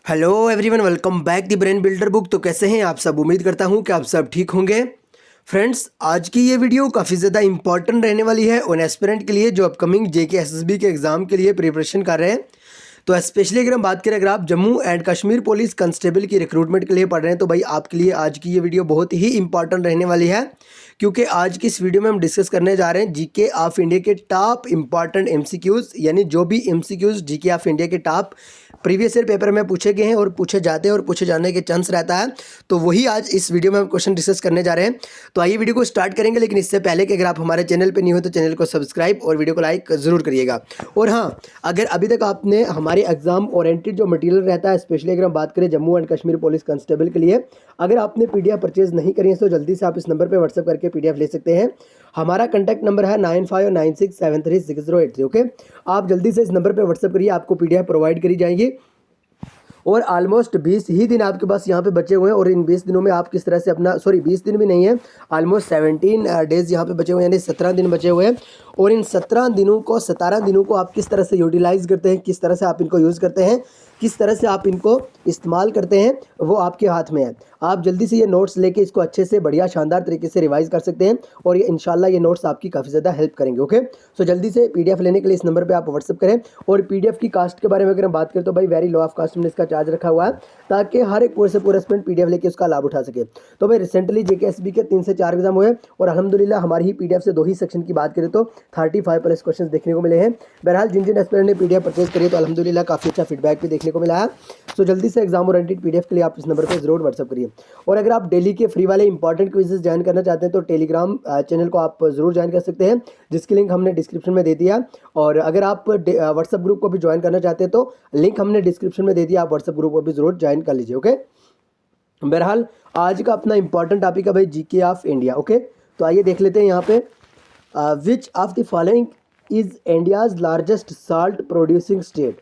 Hello everyone, welcome back the brain builder book. तो कैसे हैं आप सब? उम्मीद करता हूं कि आप सब ठीक होंगे। फ्रेंड्स, आज की ये वीडियो काफ़ी ज़्यादा इंपॉर्टेंट रहने वाली है उन एस्पिरेंट के लिए जो अपकमिंग जेके एसएसबी के एग्ज़ाम के लिए प्रिपरेशन कर रहे हैं। तो स्पेशली अगर हम बात करें, अगर आप Jammu and Kashmir police constable की रिक्रूटमेंट के लिए पढ़ रहे हैं तो भाई आपके लिए आज की ये वीडियो बहुत ही इंपॉर्टेंट रहने वाली है, क्योंकि आज की इस वीडियो में हम डिस्कस करने जा रहे हैं जीके ऑफ इंडिया के टॉप इंपॉर्टेंट एमसीक्यूज़, यानी जो भी एमसीक्यूज़ जीके ऑफ इंडिया के टॉप प्रीवियस ईयर पेपर में पूछे गए हैं और पूछे जाते हैं और पूछे जाने के चांस रहता है, तो वही आज इस वीडियो में हम क्वेश्चन डिस्कस करने जा रहे हैं। तो आइए वीडियो को स्टार्ट करेंगे, लेकिन इससे पहले कि अगर आप हमारे चैनल पर नहीं हो तो चैनल को सब्सक्राइब और वीडियो को लाइक ज़रूर करिएगा। और हाँ, अगर अभी तक आपने हमारे एग्जाम ओरिएंटेड जो मटेरियल रहता है, स्पेशली अगर हम बात करें Jammu and Kashmir police constable के लिए, अगर आपने पीडीएफ परचेज नहीं करी है तो जल्दी से आप इस नंबर पे व्हाट्सएप करके पीडीएफ ले सकते हैं। हमारा कॉन्टैक्ट नंबर है 9596736083। ओके, आप जल्दी से इस नंबर पे व्हाट्सएप करिए, आपको पीडीएफ प्रोवाइड करी जाएंगी। और ऑलमोस्ट 20 ही दिन आपके पास यहाँ पे बचे हुए हैं और इन 20 दिनों में आप किस तरह से अपना 20 दिन भी नहीं है, ऑलमोस्ट 17 डेज़ यहाँ पे बचे हुए हैं, यानी 17 दिन बचे हुए हैं। और इन 17 दिनों को आप किस तरह से यूटिलाइज़ करते हैं, किस तरह से आप इनको यूज़ करते हैं, किस तरह से आप इनको इस्तेमाल करते हैं, वो आपके हाथ में है। आप जल्दी से ये नोट्स लेके इसको अच्छे से बढ़िया शानदार तरीके से रिवाइज कर सकते हैं और ये इंशाल्लाह ये नोट्स आपकी काफ़ी ज़्यादा हेल्प करेंगे। ओके, सो जल्दी से पीडीएफ लेने के लिए इस नंबर पे आप व्हाट्सअप करें। और पीडीएफ की कास्ट के बारे में अगर हम बात करें तो भाई वेरी लो ऑफ कास्ट हमने इसका चार्ज रखा हुआ है, ताकि हर एक पूरे से पूरा स्टूडेंट पीडीएफ लेके उसका लाभ उठा सके। तो भाई रिसेंटली जेकेएसबी के 3 से 4 एग्जाम हुए और अल्हम्दुलिल्लाह हमारी ही पीडीएफ से 2 ही सेक्शन की बात करें तो 35+ क्वेश्चन देखने को मिले हैं। बहरहाल जिन जिन एस्पिरेंट ने पीडीएफ परचेज करी तो अल्हम्दुलिल्लाह काफ़ी अच्छा फीडबैक भी देखने को मिला है। सो जल्दी से एग्जाम ओरिएंटेड पीडीएफ के लिए आप इस नंबर पर जरूर व्हाट्सअप करिए। और अगर आप डेली के फ्री वाले इंपॉर्टेंट क्विजेस ज्वाइन करना चाहते हैं तो टेलीग्राम चैनल को आप जरूर ज्वाइन कर सकते हैं, जिसकी लिंक हमने डिस्क्रिप्शन में दे दिया। और अगर आप व्हाट्सअप ग्रुप को भी ज्वाइन करना चाहते हैं तो लिंक हमने डिस्क्रिप्शन में दे दिया, आप व्हाट्सअप ग्रुप को भी जरूर ज्वाइन कर लीजिए। ओके, बहरहाल आज का अपना इंपॉर्टेंट टॉपिक है भाई जीके ऑफ इंडिया। ओके, तो आइए देख लेते हैं यहाँ पे, which of the following is India's largest salt producing state.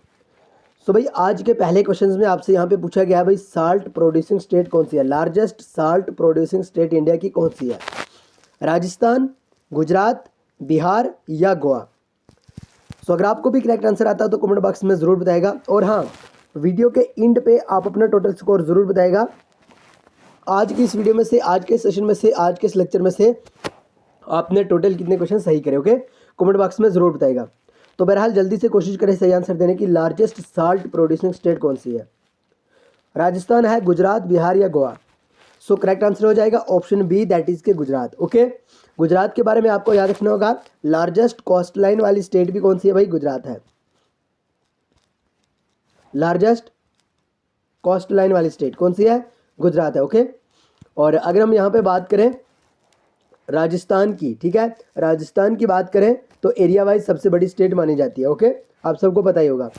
So भाई आज के पहले क्वेश्चन में आपसे यहाँ पे पूछा गया है भाई साल्ट प्रोड्यूसिंग स्टेट कौन सी है, largest salt producing state India की कौन सी है? राजस्थान, गुजरात, बिहार या गोवा? सो अगर आपको भी करेक्ट आंसर आता है तो कमेंट बॉक्स में ज़रूर बताएगा। और हाँ, वीडियो के एंड पे आप अपना टोटल स्कोर ज़रूर बताएगा। आज की इस वीडियो में से, आज के सेशन में से, आज के इस लेक्चर में से आपने टोटल कितने क्वेश्चन सही करे, ओके, कमेंट बॉक्स में ज़रूर बताएगा। तो बहरहाल जल्दी से कोशिश करें सही आंसर देने की। लार्जेस्ट साल्ट प्रोड्यूसिंग स्टेट कौन सी है? राजस्थान है, गुजरात, बिहार या गोवा? सो करेक्ट आंसर हो जाएगा ऑप्शन बी, दैट इज के गुजरात। ओके, गुजरात के बारे में आपको याद रखना होगा, लार्जेस्ट कोस्ट लाइन वाली स्टेट भी कौन सी है भाई? गुजरात है। लार्जेस्ट कोस्ट लाइन वाली स्टेट कौन सी है? गुजरात है। ओके, और अगर हम यहाँ पे बात करें राजस्थान की, ठीक है, राजस्थान की बात करें तो एरिया वाइज सबसे बड़ी स्टेट मानी जाती है। ओके, आप सबको पता ही होगा।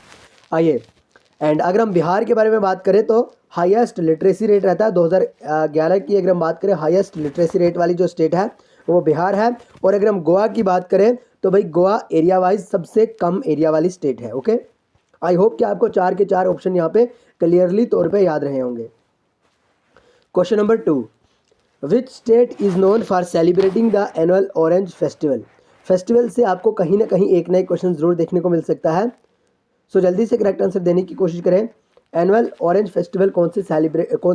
आइए, एंड अगर हम बिहार के बारे में बात करें तो हाईएस्ट लिटरेसी रेट रहता है 2011 की। अगर हम बात करें हाईएस्ट लिटरेसी रेट वाली जो स्टेट है वो बिहार है। और अगर हम गोवा की बात करें तो भाई गोवा एरिया वाइज सबसे कम एरिया वाली स्टेट है। ओके, आई होप कि आपको 4 के 4 ऑप्शन यहाँ पे क्लियरली तौर पे याद रहे होंगे। Question number 2, which state is known for celebrating the annual orange festival? Festival से आपको कहीं ना कहीं एक नए क्वेश्चन जरूर देखने को मिल सकता है। सो जल्दी से करेक्ट आंसर देने की कोशिश करें। एनुअल ऑरेंज फेस्टिवल कौन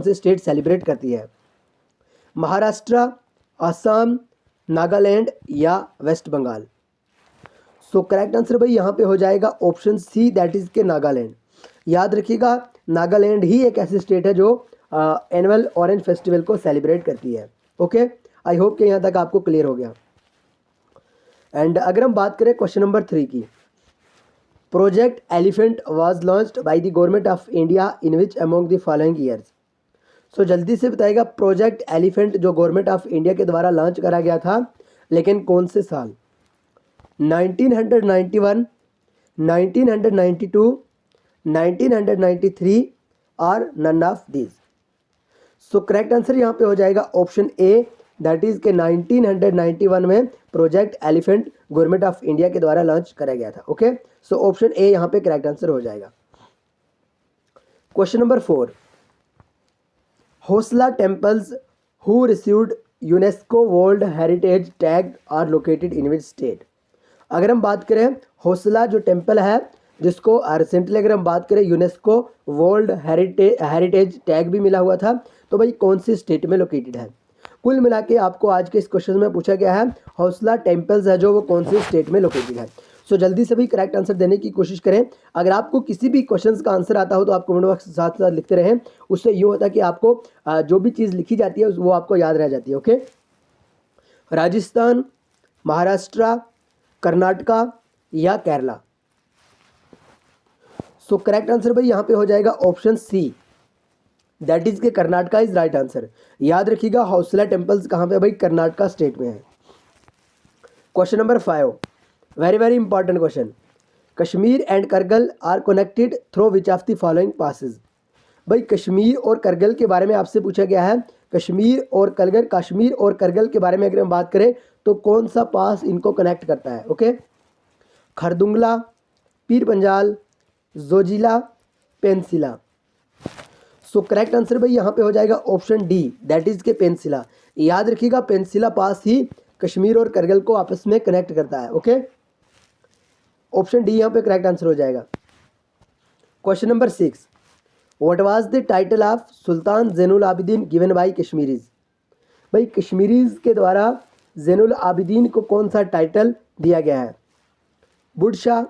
से स्टेट सेलिब्रेट करती है? महाराष्ट्र, असम, नागालैंड या West Bengal? So correct answer भाई यहाँ पे हो जाएगा ऑप्शन सी, दैट इज के नागालैंड। याद रखिएगा, नागालैंड ही एक ऐसी स्टेट है जो एनुअल ऑरेंज फेस्टिवल को सेलिब्रेट करती है। ओके, आई होप कि यहाँ तक आपको क्लियर हो गया। एंड अगर हम बात करें क्वेश्चन नंबर 3 की, project elephant was launched by the government of India in which among the following years? So जल्दी से बताएगा, प्रोजेक्ट एलिफेंट जो गवर्नमेंट ऑफ इंडिया के द्वारा लॉन्च करा गया था, लेकिन कौन से साल? 1991, 1992, 1993 और none of this? So correct answer यहाँ पे हो जाएगा ऑप्शन ए, दैट इज के 1991 में project elephant government of India के द्वारा लॉन्च करा गया था। ओके, सो ऑप्शन ए यहाँ पे करेक्ट आंसर हो जाएगा। Question number 4, Hoysala temples who received UNESCO world heritage tag are located in which state? अगर हम बात करें हौसला जो टेम्पल है जिसको रिसेंटली अगर हम बात करें यूनेस्को वर्ल्ड हेरिटेज टैग भी मिला हुआ था। तो भाई कौन सी स्टेट में लोकेटेड है? कुल मिला के आपको आज के इस क्वेश्चन में पूछा गया है हौसला टेम्पल्स है जो वो कौन सी स्टेट में लोकेटेड है। सो जल्दी से भी करेक्ट आंसर देने की कोशिश करें। अगर आपको किसी भी क्वेश्चन का आंसर आता हो तो आप कमेंट बॉक्स के साथ साथ लिखते रहें। उससे यूँ होता है कि आपको जो भी चीज़ लिखी जाती है वो आपको याद रह जाती है। ओके, राजस्थान, महाराष्ट्र, कर्नाटका या केरला? सो करेक्ट आंसर भाई यहाँ पे हो जाएगा ऑप्शन सी, दैट इज के कर्नाटका इज राइट आंसर। याद रखिएगा हौसला टेम्पल्स कहाँ पे भाई? कर्नाटका स्टेट में है। Question number 5, very very important question. Kashmir and Kargil are connected through which of the following passes? भाई कश्मीर और करगिल के बारे में आपसे पूछा गया है। कश्मीर और करगिल के बारे में अगर हम बात करें तो कौन सा पास इनको कनेक्ट करता है? ओके, खरदुंगला, पीर पंजाल, जोजिला, पेंसिला? सो करेक्ट आंसर भाई यहाँ पे हो जाएगा ऑप्शन डी, दैट इज के पेंसिला। याद रखिएगा पेंसिला पास ही कश्मीर और करगिल को आपस में कनेक्ट करता है। ओके, ऑप्शन डी यहाँ पे करेक्ट आंसर हो जाएगा। Question number 6, what was the title of sultan Zainul Abidin given by Kashmiris? भाई कश्मीरीज के द्वारा जैनुल आबिदीन को कौन सा टाइटल दिया गया है? Budshah,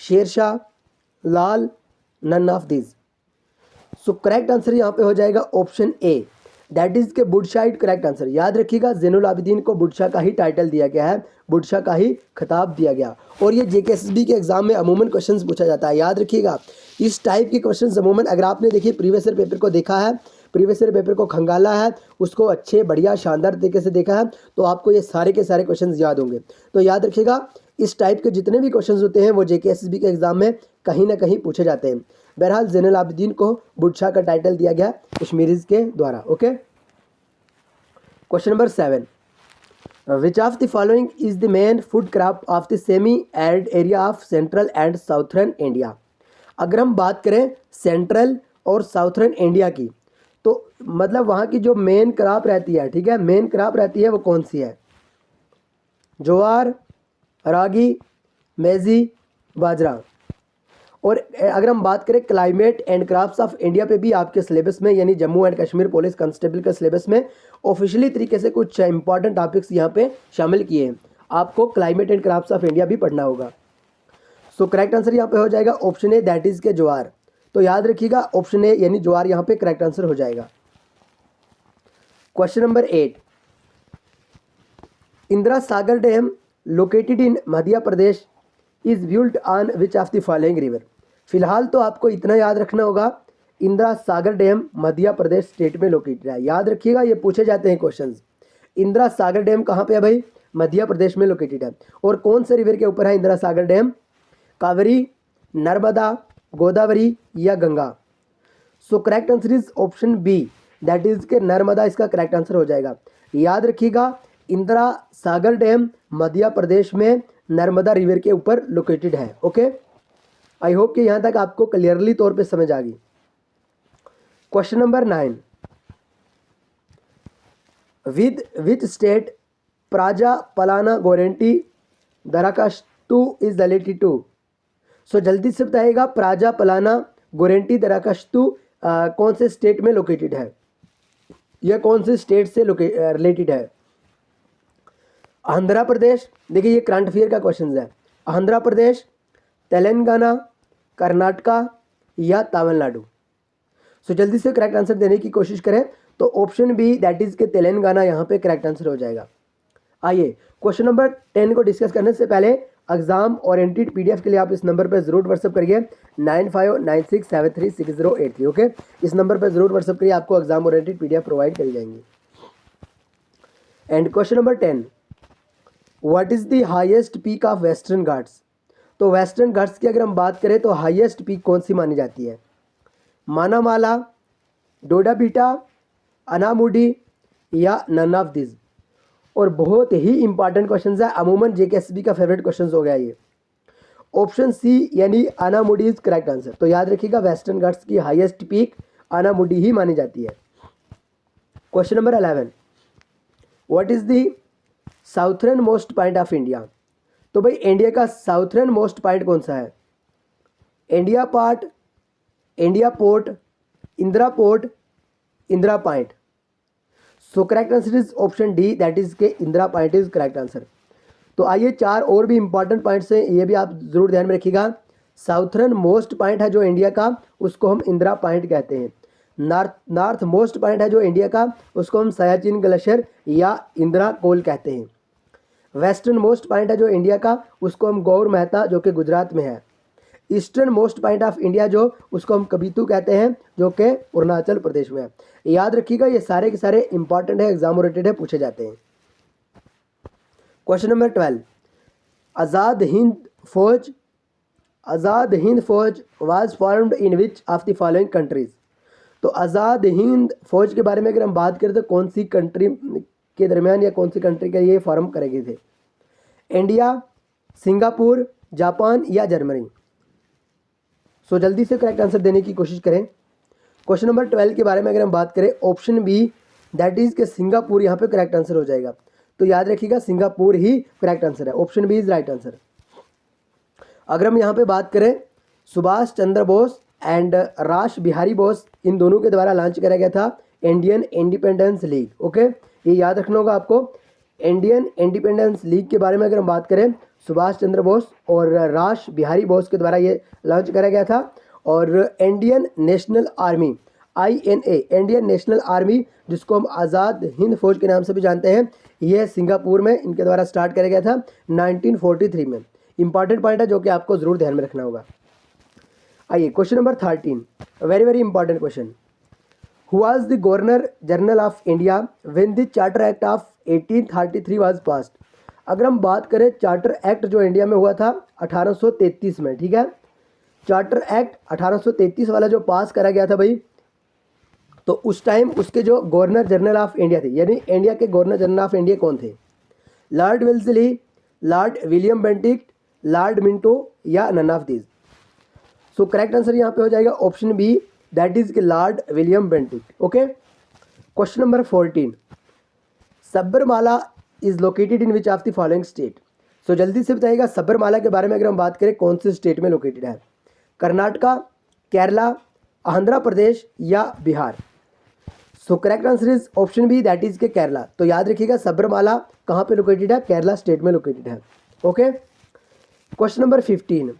Shershah, Lal, none of this? So correct answer यहाँ पे हो जाएगा ऑप्शन ए, दैट इज के बुडशाह करेक्ट आंसर। याद रखिएगा जैनुल आबिदीन को बुडशाह का ही टाइटल दिया गया है, बुडशाह का ही खिताब दिया गया। और ये जेकेएसएसबी के एग्जाम में अमूमन क्वेश्चंस पूछा जाता है। याद रखिएगा इस टाइप के क्वेश्चंस अमूमन अगर आपने देखिए प्रीवियस ईयर पेपर को देखा है, प्रीवियस ईयर पेपर को खंगाला है, उसको अच्छे बढ़िया शानदार तरीके से देखा है तो आपको ये सारे के सारे क्वेश्चंस याद होंगे। तो याद रखिएगा इस टाइप के जितने भी क्वेश्चंस होते हैं वो जेकेएसएसबी के एग्जाम में कहीं ना कहीं पूछे जाते हैं। बहरहाल जैनुल आबिदीन को बुडशाह का टाइटल दिया गया कश्मीरीज के द्वारा। Okay, question number 7, which of the following is the main food crop of the semi arid area of central and southern India? अगर हम बात करें सेंट्रल और साउथर्न इंडिया की तो मतलब वहाँ की जो मेन क्रॉप रहती है, ठीक है, मेन क्रॉप रहती है वो कौन सी है? ज्वार, रागी, मेजी, बाजरा? और अगर हम बात करें climate and crops of India पे भी आपके सिलेबस में यानी Jammu and Kashmir police constable के सिलेबस में ऑफिशियली तरीके से कुछ इंपॉर्टेंट टॉपिक्स यहाँ पे शामिल किए हैं। आपको climate and crops of India भी पढ़ना होगा। सो करेक्ट आंसर यहाँ पे हो जाएगा ऑप्शन ए, दैट इज के ज्वार। तो याद रखिएगा ऑप्शन ए यानी ज्वार यहाँ पे करेक्ट आंसर हो जाएगा। Question number 8, Indira Sagar dam located in Madhya Pradesh is built on which of the following river? फिलहाल तो आपको इतना याद रखना होगा, इंदिरा सागर डैम मध्य प्रदेश स्टेट में लोकेटेड है। याद रखिएगा ये पूछे जाते हैं क्वेश्चंस। इंदिरा सागर डैम कहाँ पे है भाई? मध्य प्रदेश में लोकेटेड है। और कौन से रिवर के ऊपर है इंदिरा सागर डैम? कावेरी, नर्मदा, गोदावरी या Ganga? So correct answer is option B, that is के नर्मदा इसका करेक्ट आंसर हो जाएगा। याद रखिएगा इंदिरा सागर डैम मध्य प्रदेश में नर्मदा रिवर के ऊपर लोकेटेड है। ओके, आई होप कि यहाँ तक आपको क्लियरली तौर पे समझ आ गई। Question number 9, with which state Praja Palana guarantee दरखास्तु इज रिलेटेड टू? सो जल्दी से बताइएगा प्राजा पलाना गारंटी दरखास्तु कौन से स्टेट में लोकेटेड है? यह कौन से स्टेट से रिलेटेड है? आंध्र प्रदेश, देखिए ये करंट अफेयर का क्वेश्चन है। आंध्र प्रदेश, तेलंगाना, कर्नाटका या तमिलनाडु? सो जल्दी से करेक्ट आंसर देने की कोशिश करें तो ऑप्शन बी, दैट इज के तेलंगाना यहाँ पे करेक्ट आंसर हो जाएगा। आइए क्वेश्चन नंबर 10 को डिस्कस करने से पहले एग्जाम ओरिएंटेड पीडीएफ के लिए आप इस नंबर पर जरूर व्हाट्सअप करिए 9596736083। ओके, इस नंबर पर जरूर व्हाट्सअप करिए, आपको एग्जाम ओरिएंटेड पीडीएफ प्रोवाइड करी जाएंगी। And question number 10, what is the highest peak of western Ghats? तो वेस्टर्न घाट्स की अगर हम बात करें तो हाईएस्ट पीक कौन सी मानी जाती है? मानामाला, डोडा बीटा, अनामुडी या नन ऑफ दिस? और बहुत ही इंपॉर्टेंट क्वेश्चन है, अमूमन जेकेएसबी का फेवरेट क्वेश्चन हो गया ये। ऑप्शन सी यानी अनामुडी इज करेक्ट आंसर। तो याद रखिएगा वेस्टर्न घाट्स की हाईएस्ट पीक अनामुडी ही मानी जाती है। Question number 11, what is the southern most point of India? तो भाई इंडिया का साउथर्न मोस्ट पॉइंट कौन सा है? India part, India port, Indira port, Indira point. So correct answer is option D, that is के Indira point is correct answer. तो आइए 4 और भी इंपॉर्टेंट पॉइंट्स हैं, ये भी आप जरूर ध्यान में रखिएगा। साउथर्न मोस्ट पॉइंट है जो इंडिया का, उसको हम इंदिरा पॉइंट कहते हैं। नॉर्थ मोस्ट पॉइंट है जो इंडिया का, उसको हम सयाचिन ग्लेशियर या इंदिरा कोल कहते हैं। वेस्टर्न मोस्ट पॉइंट है जो इंडिया का, उसको हम गौर मेहता जो कि गुजरात में है। Eastern most point of India जो, उसको हम कबीतू कहते हैं जो कि अरुणाचल प्रदेश में है। याद रखिएगा ये सारे के सारे इंपॉर्टेंट है, एग्जाम ओरिएंटेड है, पूछे जाते हैं। क्वेश्चन नंबर 12, आज़ाद हिंद फौज was formed in which of the following countries. तो आज़ाद हिंद फौज के बारे में अगर हम बात करें तो कौन सी कंट्री के दरमियान या कौन सी कंट्री के लिए फॉर्म करे गए थे? इंडिया, सिंगापुर, जापान या जर्मनी। सो जल्दी से करेक्ट आंसर देने की कोशिश करें। क्वेश्चन नंबर 12 के बारे में अगर हम बात करें, ऑप्शन बी दैट इज के सिंगापुर यहाँ पे करेक्ट आंसर हो जाएगा। तो याद रखिएगा सिंगापुर ही करेक्ट आंसर है, option B is right answer. अगर हम यहाँ पे बात करें, सुभाष चंद्र बोस एंड रास बिहारी बोस, इन दोनों के द्वारा लॉन्च करा गया था इंडियन इंडिपेंडेंस लीग। ओके, ये याद रखना होगा आपको। इंडियन इंडिपेंडेंस लीग के बारे में अगर हम बात करें, सुभाष चंद्र बोस और रास बिहारी बोस के द्वारा ये लॉन्च करा गया था। और Indian national army, INA, Indian national army, जिसको हम आज़ाद हिंद फौज के नाम से भी जानते हैं, ये सिंगापुर में इनके द्वारा स्टार्ट करा गया था 1943 में। इंपॉर्टेंट पॉइंट है जो कि आपको जरूर ध्यान में रखना होगा। आइए question number 13, very very important question. Who was the governor general of India when the charter act of 1833 was passed. अगर हम बात करें चार्टर एक्ट जो इंडिया में हुआ था 1833 में, ठीक है, चार्टर एक्ट 1833 वाला जो पास करा गया था भाई, तो उस टाइम उसके जो गवर्नर जनरल ऑफ इंडिया थे, यानी इंडिया के गवर्नर जनरल ऑफ इंडिया कौन थे? Lord Wellesley, lord William Bentinck, lord Minto या none of these. So correct answer यहाँ पे हो जाएगा option B, that is lord William Bentinck. Okay, question number 14, Sabarimala is located in which of the following state. So जल्दी से बताइएगा सबरमाला के बारे में अगर हम बात करें कौन से स्टेट में लोकेटेड है? कर्नाटका, केरला, आंध्र प्रदेश या Bihar. So correct answer is option B, that is के केरला। तो याद रखिएगा सबरमाला कहाँ पे लोकेटेड है? केरला स्टेट में लोकेटेड है। Okay, question number 15,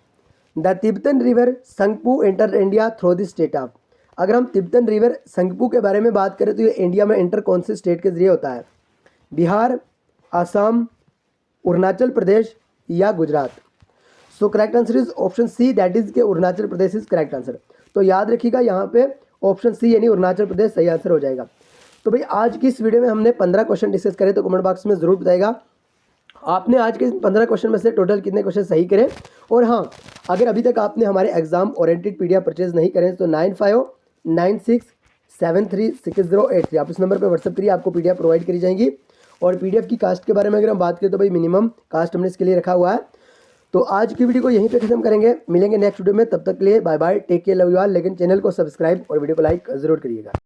the Tibetan river Tsangpo enter India through the state of. अगर हम तिब्बतन रिवर संगपू के बारे में बात करें तो ये इंडिया में एंटर कौन से स्टेट के जरिए होता है? बिहार, आसाम, अरुणाचल प्रदेश या Gujarat. So correct answer is option C, that is के Arunachal Pradesh is correct answer. तो याद रखिएगा यहाँ पे ऑप्शन सी यानी अरुणाचल प्रदेश सही आंसर हो जाएगा। तो भाई आज की इस वीडियो में हमने 15 क्वेश्चन डिस्कस करे, तो कमेंट बॉक्स में जरूर बताएगा आपने आज के 15 क्वेश्चन में से टोटल कितने क्वेश्चन सही करे। और हाँ, अगर अभी तक आपने हमारे एग्जाम ओरिएंटेड PDF परचेज नहीं करें तो 9596736083 आप इस नंबर पर व्हाट्सअप करिए, आपको PDF प्रोवाइड करी जाएंगी। और PDF की कास्ट के बारे में अगर हम बात करें तो भाई मिनिमम कास्ट हमने इसके लिए रखा हुआ है। तो आज की वीडियो को यहीं पे खत्म करेंगे, मिलेंगे नेक्स्ट वीडियो में, तब तक के लिए bye bye, take care, love you all. लेकिन चैनल को सब्सक्राइब और वीडियो को लाइक जरूर करिएगा।